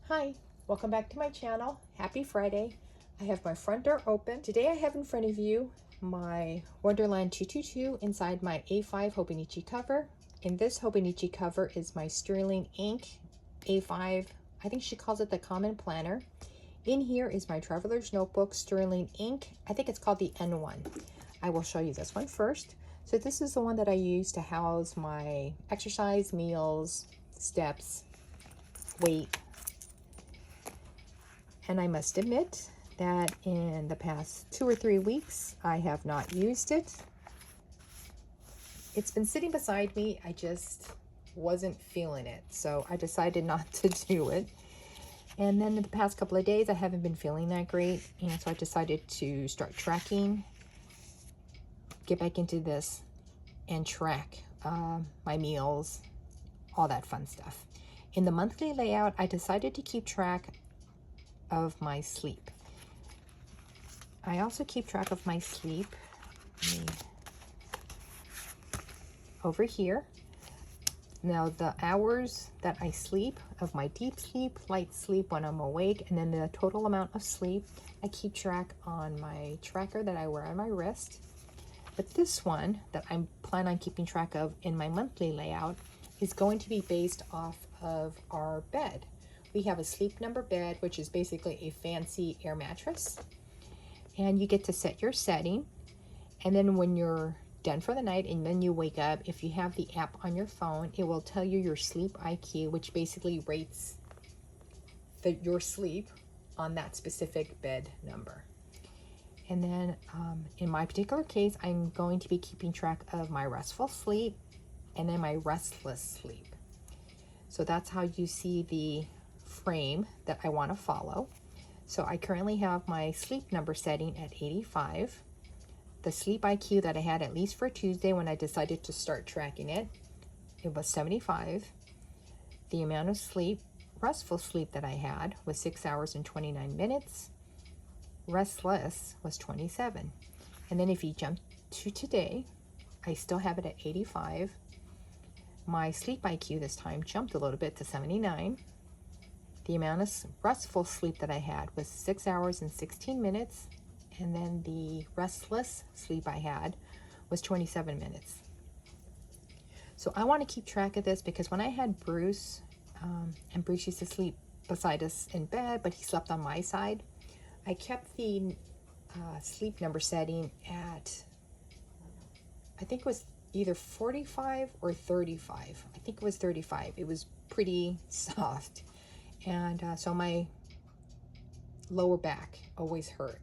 Hi, welcome back to my channel. Happy Friday. I have my front door open. Today I have in front of you my Wonderland 222 inside my A5 Hobonichi cover. And this Hobonichi cover is my Sterling Ink A5. I think she calls it the Common Planner. In here is my Traveler's Notebook Sterling Ink. I think it's called the N1. I will show you this one first. So this is the one that I use to house my exercise, meals, steps, weight. And I must admit that in the past 2 or 3 weeks, I have not used it. It's been sitting beside me. I just wasn't feeling it. So I decided not to do it. And then in the past couple of days, I haven't been feeling that great. And so I decided to start tracking, get back into this and track my meals, all that fun stuff. In the monthly layout, I decided to keep track of my sleep. I also keep track of my sleep over here. Now the hours that I sleep, of my deep sleep, light sleep when I'm awake, and then the total amount of sleep, I keep track on my tracker that I wear on my wrist. But this one that I plan on keeping track of in my monthly layout is going to be based off of our bed. We have a Sleep Number bed, which is basically a fancy air mattress. And you get to set your setting. And then when you're done for the night and then you wake up, if you have the app on your phone, it will tell you your sleep IQ, which basically rates your sleep on that specific bed number. And then in my particular case, I'm going to be keeping track of my restful sleep and then my restless sleep. So that's how you see the frame that I want to follow. So I currently have my Sleep Number setting at 85. The sleep IQ that I had, at least for Tuesday when I decided to start tracking it, it was 75. The amount of sleep, restful sleep that I had was 6 hours and 29 minutes. Restless was 27. And then if you jump to today, I still have it at 85. My sleep IQ this time jumped a little bit to 79. The amount of restful sleep that I had was 6 hours and 16 minutes. And then the restless sleep I had was 27 minutes. So I want to keep track of this because when I had Bruce, and Bruce used to sleep beside us in bed, but he slept on my side, I kept the Sleep Number setting at, I think it was either 45 or 35. I think it was 35. It was pretty soft. And so my lower back always hurt.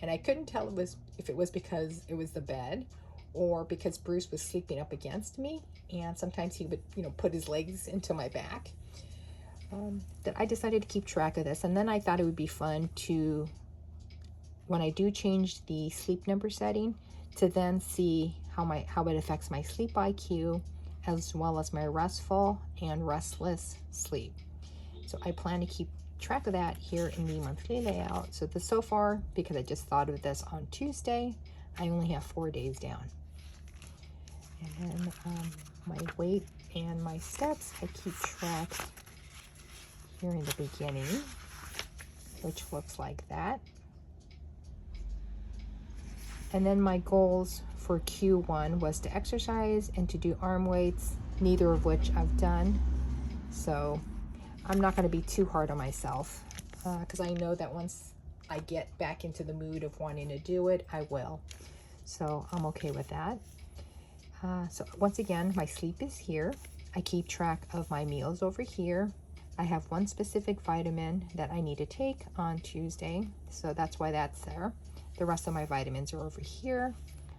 And I couldn't tell if it was because it was the bed or because Bruce was sleeping up against me. And sometimes he would, put his legs into my back. That I decided to keep track of this. And then I thought it would be fun to, when I do change the Sleep Number setting, to then see how it affects my sleep IQ as well as my restful and restless sleep. So I plan to keep track of that here in the monthly layout. So far, because I just thought of this on Tuesday, I only have 4 days down. And then my weight and my steps, I keep track here in the beginning, which looks like that. And then my goals for Q1 was to exercise and to do arm weights, neither of which I've done. So I'm not going to be too hard on myself because I know that once I get back into the mood of wanting to do it, I will. So I'm okay with that. So once again, my sleep is here. I keep track of my meals over here. I have one specific vitamin that I need to take on Tuesday, so that's why that's there. The rest of my vitamins are over here.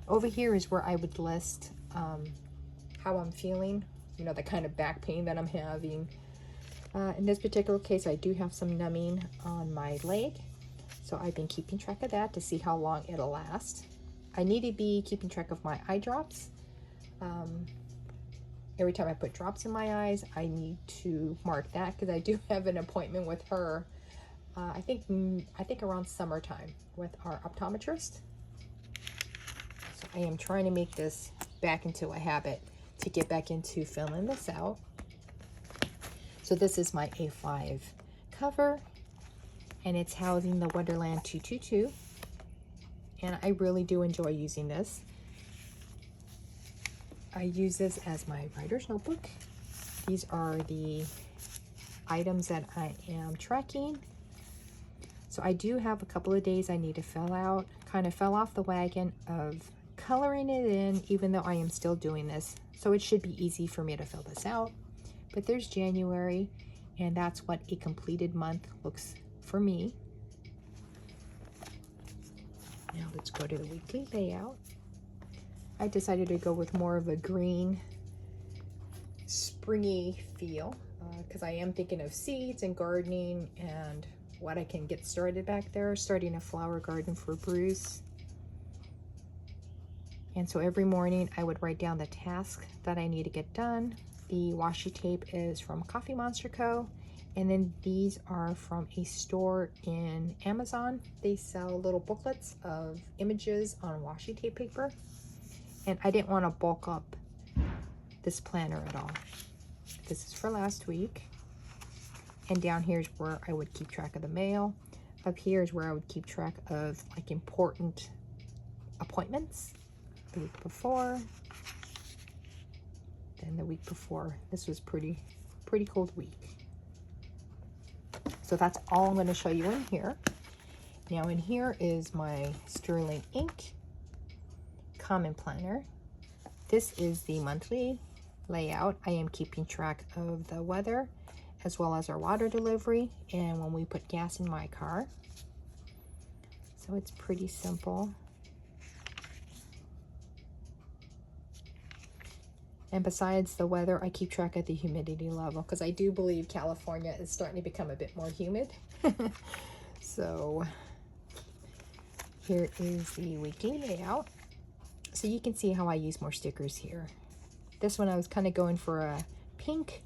Over here is where I would list how I'm feeling, the kind of back pain that I'm having. In this particular case, I do have some numbing on my leg, so I've been keeping track of that to see how long it'll last. I need to be keeping track of my eye drops. Every time I put drops in my eyes, I need to mark that because I do have an appointment with her. I think around summertime with our optometrist. So I am trying to make this back into a habit to get back into filling this out. So this is my A5 cover, and it's housing the Wonderland 222. And I really do enjoy using this. I use this as my writer's notebook. These are the items that I am tracking. So I do have a couple of days I need to fill out. Kind of fell off the wagon of coloring it in, even though I am still doing this. So it should be easy for me to fill this out. But there's January, and that's what a completed month looks for me. Now let's go to the weekly layout. I decided to go with more of a green, springy feel because I am thinking of seeds and gardening and what I can get started back there, starting a flower garden for Bruce. And so every morning I would write down the task that I need to get done. The washi tape is from Coffee Monster Co. And then these are from a store in Amazon. They sell little booklets of images on washi tape paper. And I didn't want to bulk up this planner at all. This is for last week. And down here is where I would keep track of the mail. Up here is where I would keep track of like important appointments. The week before, then the week before. This was pretty cold week. So that's all I'm going to show you in here. Now in here is my Sterling Ink Common Planner. This is the monthly layout. I am keeping track of the weather as well as our water delivery and when we put gas in my car. So it's pretty simple. And besides the weather, I keep track of the humidity level because I do believe California is starting to become a bit more humid. So here is the weekly layout. So you can see how I use more stickers here. This one I was kind of going for a pink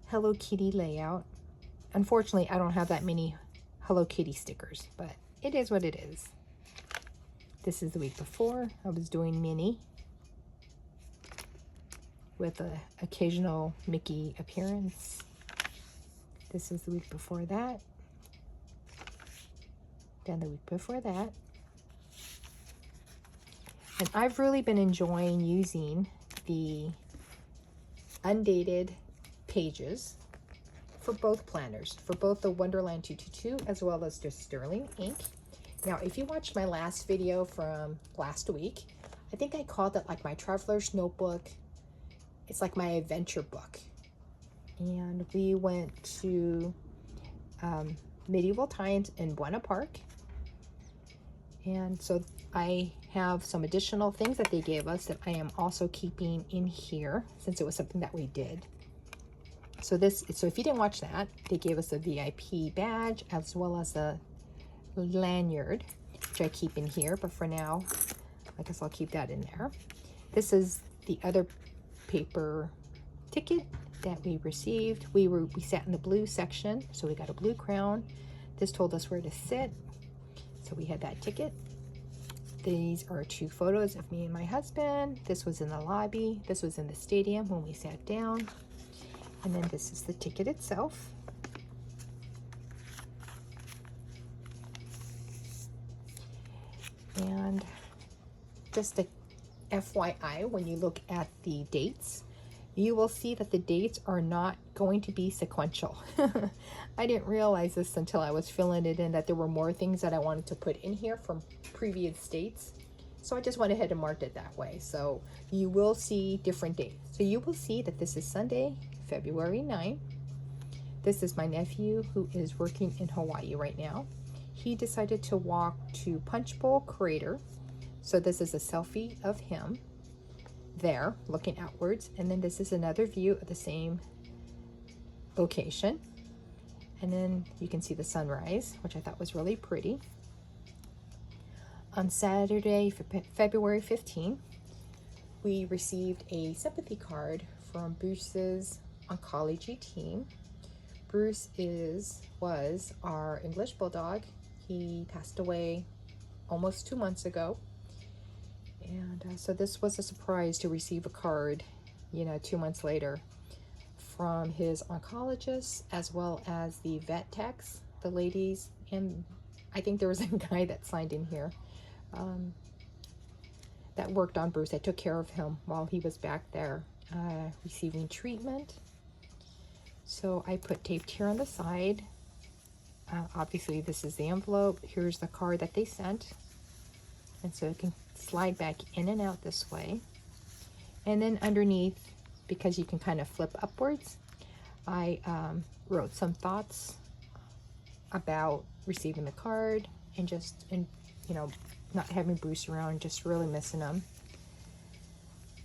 Hello Kitty layout. Unfortunately, I don't have that many Hello Kitty stickers, but it is what it is. This is the week before. I was doing Minnie with an occasional Mickey appearance. This is the week before that. Then the week before that. And I've really been enjoying using the undated pages for both planners, for both the Wonderland 222 as well as the Sterling Ink. Now, if you watched my last video from last week, I think I called it like my Traveler's Notebook. It's like my adventure book. And we went to medieval times in Buena Park. And so I have some additional things that they gave us that I am also keeping in here since it was something that we did. So if you didn't watch that, they gave us a VIP badge as well as a lanyard, which I keep in here. But for now, I guess I'll keep that in there. This is the other paper ticket that we received. We sat in the blue section, so we got a blue crown. This told us where to sit, so we had that ticket. These are 2 photos of me and my husband. This was in the lobby. This was in the stadium when we sat down. And then this is the ticket itself. And just a FYI, when you look at the dates, you will see that the dates are not going to be sequential. I didn't realize this until I was filling it in, that there were more things that I wanted to put in here from previous dates. So I just went ahead and marked it that way. So you will see different dates. So you will see that this is Sunday, February 9th. This is my nephew who is working in Hawaii right now. He decided to walk to Punch Bowl Crater. So this is a selfie of him there looking outwards, and then this is another view of the same location, and then you can see the sunrise, which I thought was really pretty. On Saturday, February 15th, we received a sympathy card from Bruce's oncology team. Bruce was our English Bulldog. He passed away almost 2 months ago. And so this was a surprise to receive a card, 2 months later from his oncologist as well as the vet techs, the ladies, and I think there was a guy that signed in here that worked on Bruce. I took care of him while he was back there receiving treatment. So I put taped here on the side. Obviously this is the envelope. Here's the card that they sent. And so it can slide back in and out this way. And then underneath, because you can kind of flip upwards, I wrote some thoughts about receiving the card and you know, not having Bruce around, just really missing him.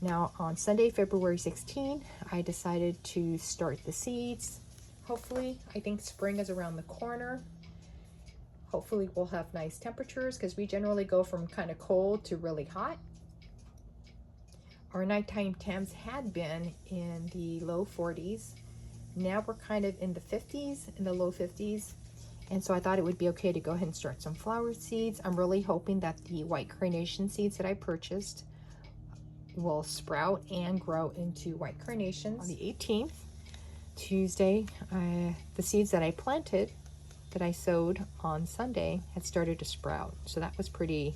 Now on Sunday, February 16, I decided to start the seeds. Hopefully, I think spring is around the corner. Hopefully we'll have nice temperatures because we generally go from kind of cold to really hot. Our nighttime temps had been in the low 40s. Now we're kind of in the 50s, in the low 50s. And so I thought it would be okay to go ahead and start some flower seeds. I'm really hoping that the white carnation seeds that I purchased will sprout and grow into white carnations. On the 18th, Tuesday, the seeds that I planted, that I sowed on Sunday, had started to sprout. So that's pretty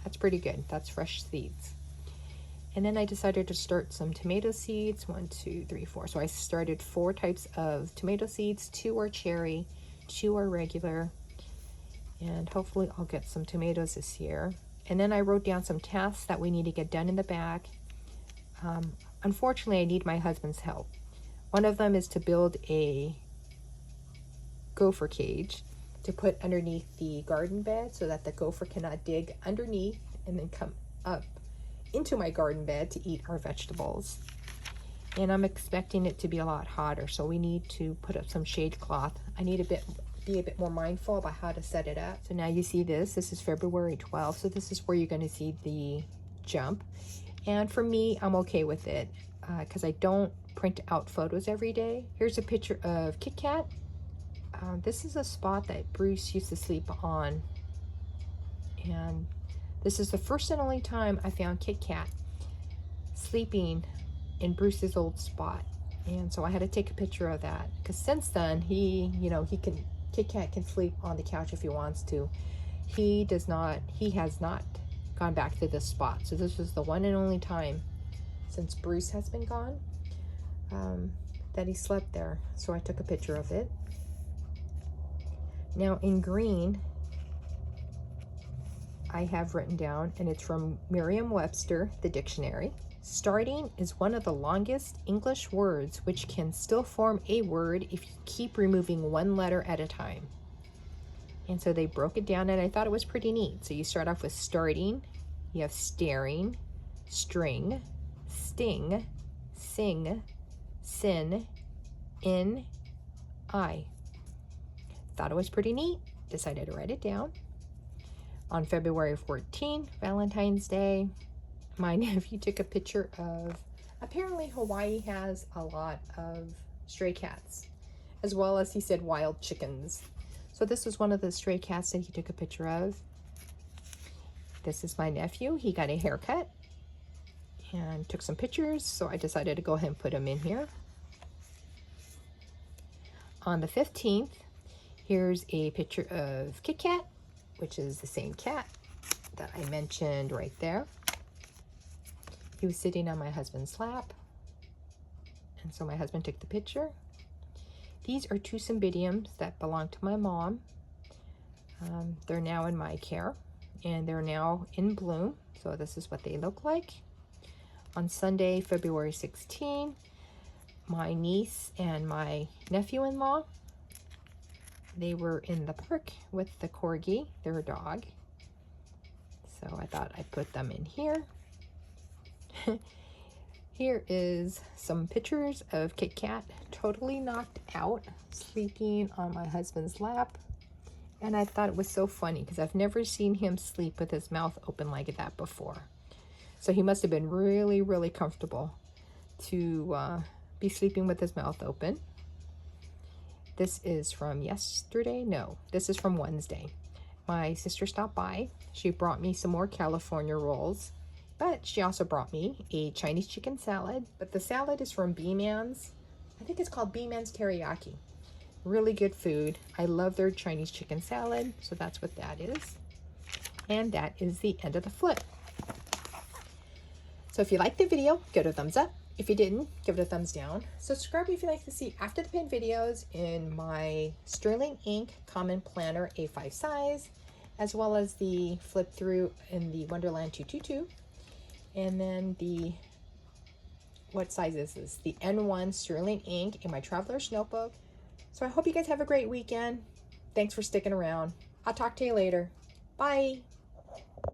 good. That's fresh seeds. And then I decided to start some tomato seeds. 1, 2, 3, 4. So I started 4 types of tomato seeds. 2 are cherry, 2 are regular, and hopefully I'll get some tomatoes this year. And then I wrote down some tasks that we need to get done in the back. Unfortunately, I need my husband's help. One of them is to build a gopher cage to put underneath the garden bed so that the gopher cannot dig underneath and then come up into my garden bed to eat our vegetables. And I'm expecting it to be a lot hotter, so we need to put up some shade cloth. I need be a bit more mindful about how to set it up. So now you see this is February 12th, so this is where you're going to see the jump. And for me, I'm okay with it because I don't print out photos every day. Here's a picture of Kit Kat. This is a spot that Bruce used to sleep on, and this is the first and only time I found Kit Kat sleeping in Bruce's old spot. And so I had to take a picture of that because since then Kit Kat can sleep on the couch if he wants to. He has not gone back to this spot. So this was the one and only time since Bruce has been gone that he slept there. So I took a picture of it. Now in green, I have written down, and it's from Merriam-Webster, the dictionary. Starting is one of the longest English words which can still form a word if you keep removing one letter at a time. And so they broke it down, and I thought it was pretty neat. So you start off with starting, you have staring, string, sting, sing, sin, in, I. Thought it was pretty neat, decided to write it down. On February 14, Valentine's Day, my nephew took a picture of, apparently Hawaii has a lot of stray cats, as well as, he said, wild chickens. So this was one of the stray cats that he took a picture of. This is my nephew. He got a haircut and took some pictures, so I decided to go ahead and put him in here. On the 15th, here's a picture of Kit Kat, which is the same cat that I mentioned right there. He was sitting on my husband's lap, and so my husband took the picture. These are 2 cymbidiums that belong to my mom. They're now in my care, and they're now in bloom, so this is what they look like. On Sunday, February 16, my niece and my nephew-in-law, they were in the park with the corgi, their dog. So I thought I'd put them in here. Here is some pictures of Kit Kat, totally knocked out, sleeping on my husband's lap. And I thought it was so funny because I've never seen him sleep with his mouth open like that before. So he must have been really, really comfortable to be sleeping with his mouth open. This is from yesterday. No, this is from Wednesday. My sister stopped by. She brought me some more California rolls, but she also brought me a Chinese chicken salad. But the salad is from B-Man's. I think it's called B-Man's Teriyaki. Really good food. I love their Chinese chicken salad, so that's what that is. And that is the end of the flip. So if you liked the video, give it a thumbs up. If you didn't, give it a thumbs down. Subscribe if you'd like to see after the pin videos in my Sterling Ink Common Planner A5 size, as well as the flip through in the Wonderland 222. And then the, what size is this? The N1 Sterling Ink in my Traveler's Notebook. So I hope you guys have a great weekend. Thanks for sticking around. I'll talk to you later. Bye.